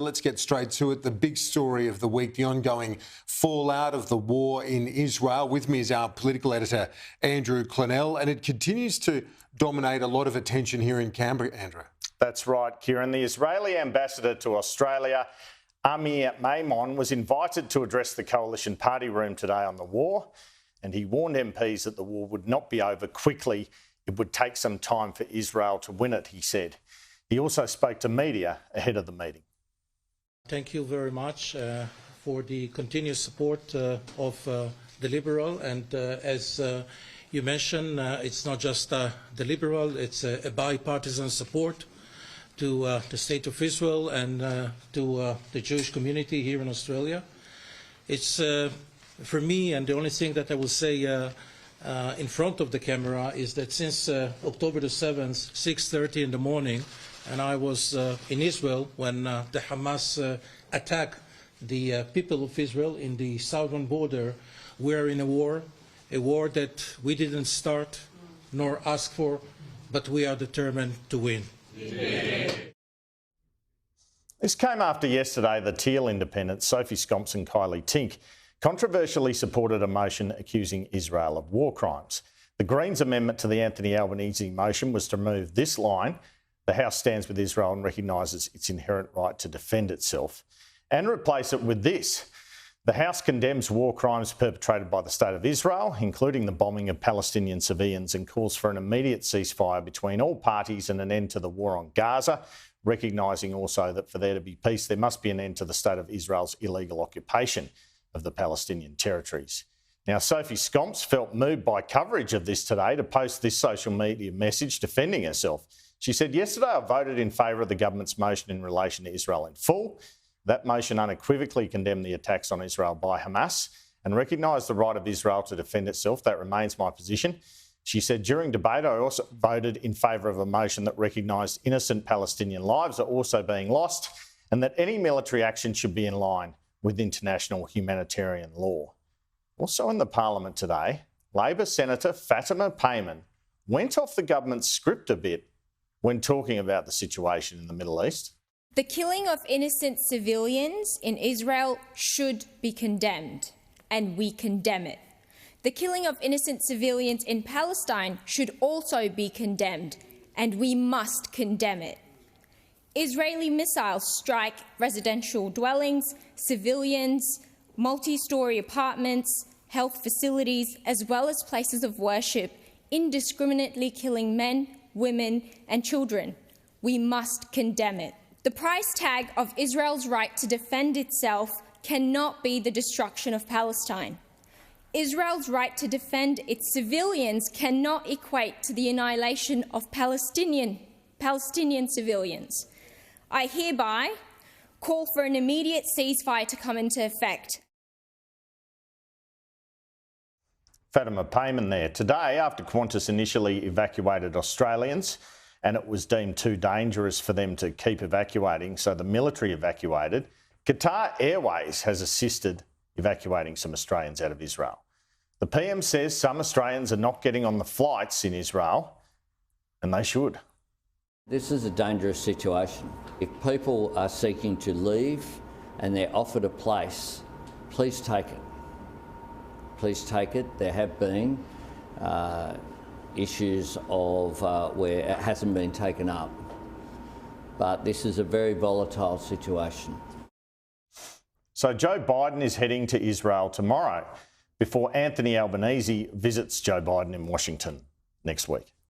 Let's get straight to it. The big story of the week, the ongoing fallout of the war in Israel. With me is our political editor, Andrew Clennell, and it continues to dominate a lot of attention here in Canberra, Andrew. That's right, Kieran. The Israeli ambassador to Australia, Amir Maimon, was invited to address the coalition party room today on the war, and he warned MPs that the war would not be over quickly. It would take some time for Israel to win it, he said. He also spoke to media ahead of the meeting. Thank you very much for the continuous support of the Liberal. And as you mentioned, it's not just the Liberal, it's a bipartisan support to the State of Israel and to the Jewish community here in Australia. It's, for me, and the only thing that I will say in front of the camera is that since October the 7th, 6:30 in the morning, and I was in Israel when the Hamas attacked the people of Israel in the southern border. We're in a war that we didn't start nor ask for, but we are determined to win. Yeah. This came after yesterday the teal independents, Sophie, Scamps and Kylea Tink, controversially supported a motion accusing Israel of war crimes. The Greens' amendment to the Anthony Albanese motion was to remove this line: "The House stands with Israel and recognises its inherent right to defend itself," and replace it with this: "The House condemns war crimes perpetrated by the State of Israel, including the bombing of Palestinian civilians, and calls for an immediate ceasefire between all parties and an end to the war on Gaza, recognising also that for there to be peace, there must be an end to the State of Israel's illegal occupation of the Palestinian territories." Now, Sophie Scamps felt moved by coverage of this today to post this social media message defending herself. She said, "Yesterday I voted in favour of the government's motion in relation to Israel in full. That motion unequivocally condemned the attacks on Israel by Hamas and recognised the right of Israel to defend itself. That remains my position." She said, "During debate, I also voted in favour of a motion that recognised innocent Palestinian lives are also being lost and that any military action should be in line with international humanitarian law." Also in the Parliament today, Labor Senator Fatima Payman went off the government's script a bit when talking about the situation in the Middle East. The killing of innocent civilians in Israel should be condemned, and we condemn it. The killing of innocent civilians in Palestine should also be condemned, and we must condemn it. Israeli missiles strike residential dwellings, civilians, multi-storey apartments, health facilities, as well as places of worship, indiscriminately killing men, women and children. We must condemn it. The price tag of Israel's right to defend itself cannot be the destruction of Palestine. Israel's right to defend its civilians cannot equate to the annihilation of Palestinian civilians. I hereby call for an immediate ceasefire to come into effect. Fatima Payman there. Today, after Qantas initially evacuated Australians and it was deemed too dangerous for them to keep evacuating, so the military evacuated, Qatar Airways has assisted evacuating some Australians out of Israel. The PM says some Australians are not getting on the flights in Israel, and they should. This is a dangerous situation. If people are seeking to leave and they're offered a place, please take it. Please take it. There have been issues of where it hasn't been taken up. But this is a very volatile situation. So Joe Biden is heading to Israel tomorrow before Anthony Albanese visits Joe Biden in Washington next week.